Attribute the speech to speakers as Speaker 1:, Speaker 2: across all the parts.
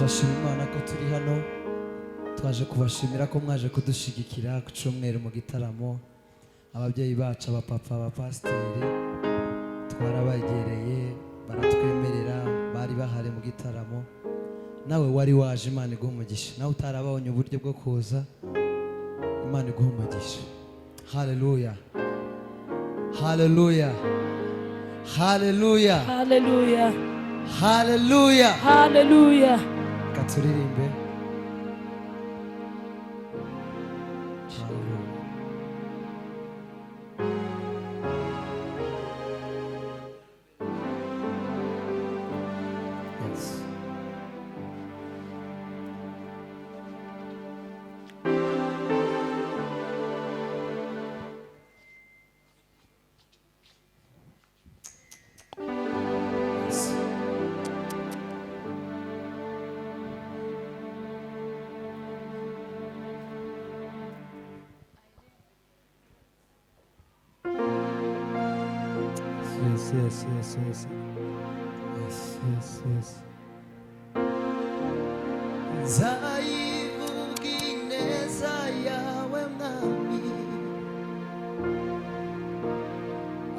Speaker 1: turashima Imana ko turi hano, twaje kubashimira ko mwaje kudushigikira ku cyumweru mu gitaramo. Ababyeyi bacu, abapapa, abapasiteri twarabagereye baratwemerera, bari bahari mu gitaramo. Nawe wari waje, Imana iguha umugisha. Nawe utarabonye uburyo bwo kuza, Imana iguha umugisha. Haleluya, haleluya, haleluya,
Speaker 2: Hallelujah.
Speaker 1: haleluya.
Speaker 2: Hallelujah.
Speaker 1: Katuririmbe. Yes. Yes. Yes. Nzayivuga ineza yawe mwami,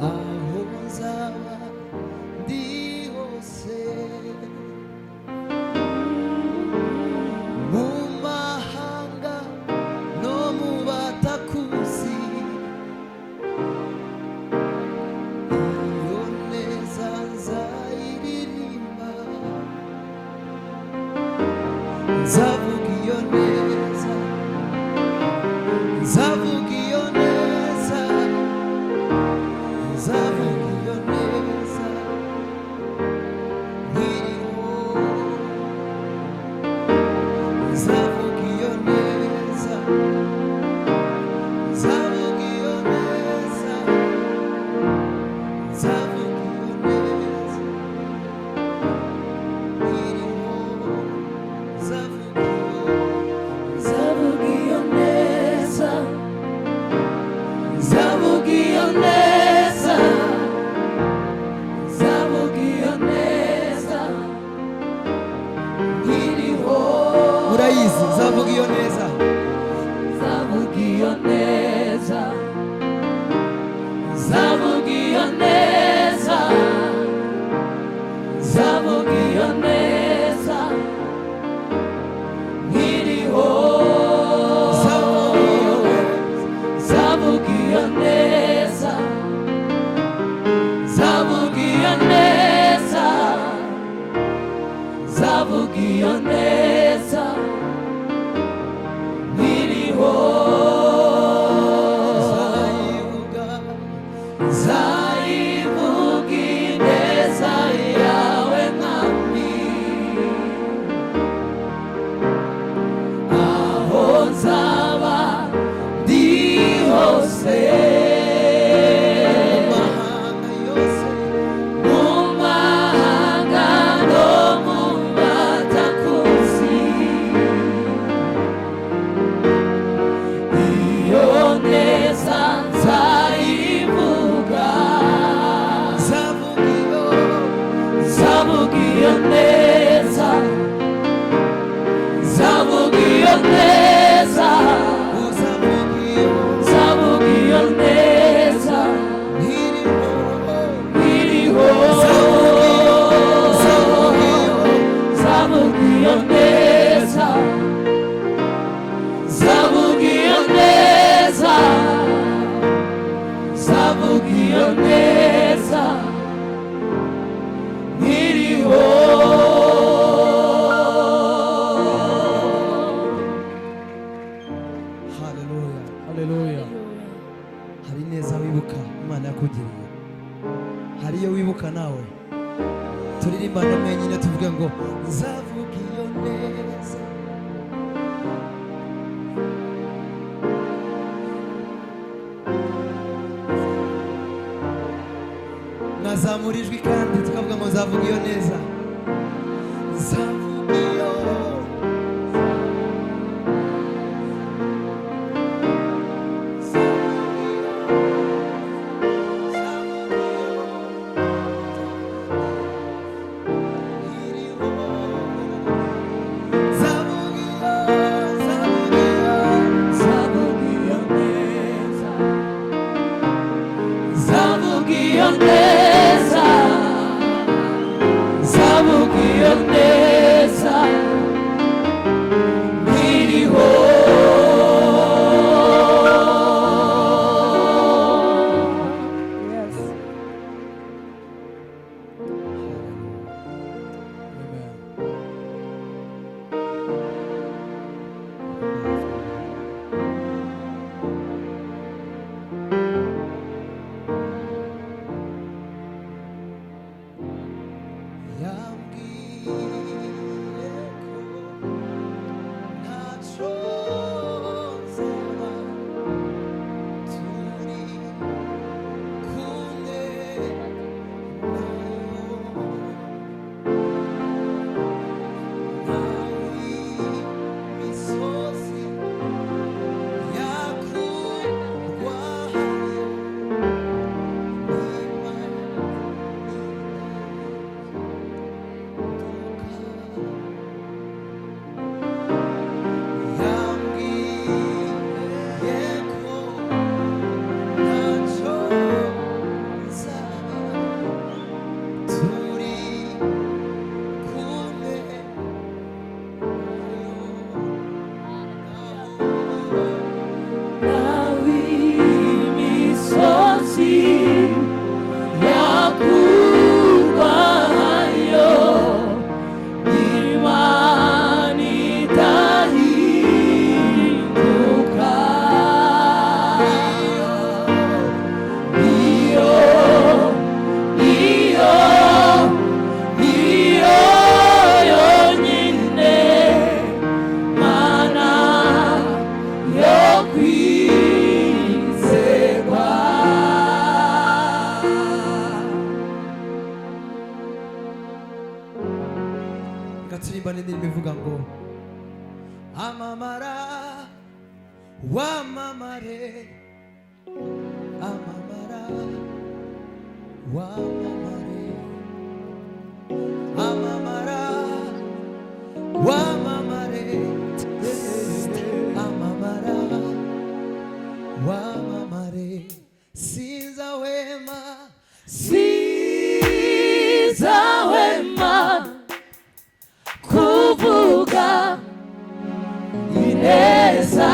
Speaker 1: aho nzaba ndi hose, mu mahanga no mu batakuzi. Iyo neza nzayiririmba, nzavuga iyo neza, nzavuga iyo neza, nzavuga iyo neza nkiriho, nzavuga iyo neza, nzavuga iyo neza, nzavuga iyo neza nkiriho, nzavuga iyo
Speaker 2: Nzavuga iyo neza, nzavuga iyo neza, nkiriho.
Speaker 1: Urayizi, nzavuga iyo neza,
Speaker 2: Nzavuga iyo neza, nzavuga iyo neza, nzavuga iyo neza, nkiriho. Nzavuga iyo neza, nzavuga iyo neza, nzavuga iyo neza, nkiriho. Nzayivuga ineza yawe mwami, aho nzaba ndi hose,
Speaker 1: amahanga yose,
Speaker 2: mu mahanga no mu batakuzi. Iyo neza nzayivuga,
Speaker 1: nzavuga iyo,
Speaker 2: nzavuga iyo neza, nzavuga iyo neza,
Speaker 1: uzavuga iyo
Speaker 2: nzavuga iyo neza,
Speaker 1: nkiriho,
Speaker 2: nkiriho.
Speaker 1: nzavuga iyo,
Speaker 2: Nzavuga iyo neza, nzavuga iyo neza, nzavuga iyo neza, nkiriho.
Speaker 1: haleluya, haleluya. Hari neza wibuka Imana yakugiriye, hari iyo wibuka nawe. Turirimbana mwenyine tuvuge ngo nzavuga iyo neza, nazamura ijwi kandi tukavuga ngo nzavuga iyo neza, nzavuga iyo, nzavuga iyo,
Speaker 2: neza nkiriho
Speaker 1: turimbana indirimbo ivuga ngo amamara wamamare amamara wamamare amamara wamamare amamara wamamare sizawema
Speaker 2: kuvuga ineza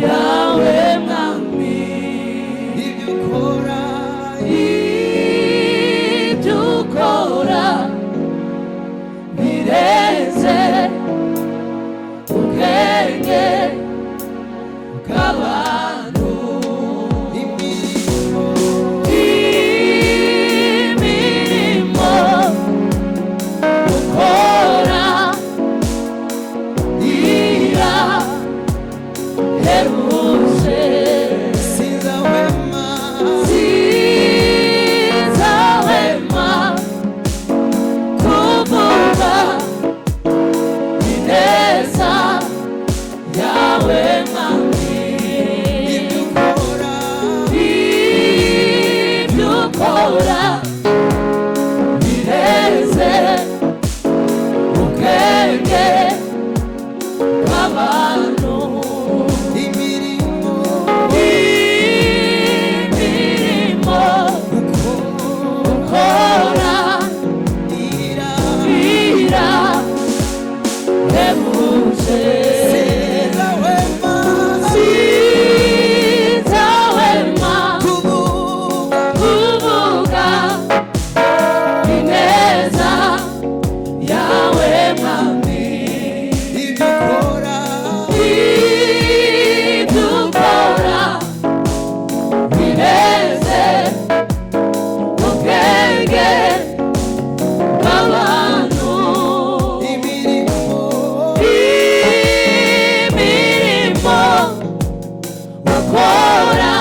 Speaker 2: yawe mwami
Speaker 1: ibyo ukora
Speaker 2: birenze ubwenge bw'abantu imirimo ukora irahebuje sizahwema kuvuga ineza yawe mwami ibyo ukora birenze ubwenge bw'abantu imirimo ukora irahebuje sizahwema kuvuga ineza yawe mwami ibyo ukora birenze ubwenge bw'abantu imirimo ukora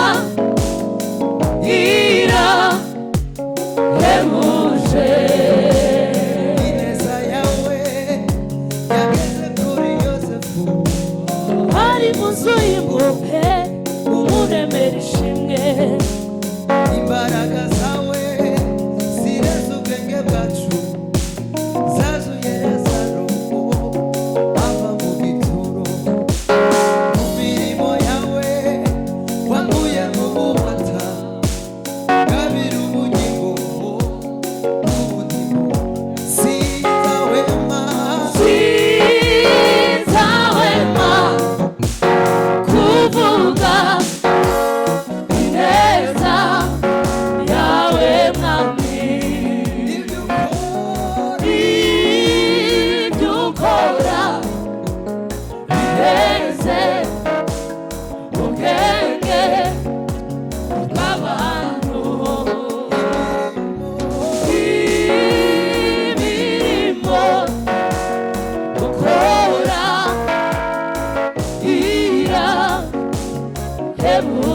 Speaker 2: irahebuje ineza yawe yageze kuri Yosefu ari mu nzu y'impuhwe umuremera ishimwe imbaraga zawe zirenze ubwenge bwacu zazuye Lazaro ava mu gituro mu mirimo yawe wanguye mu bubata gabira ubugingo n'ubugingo sizahwema Haleluya.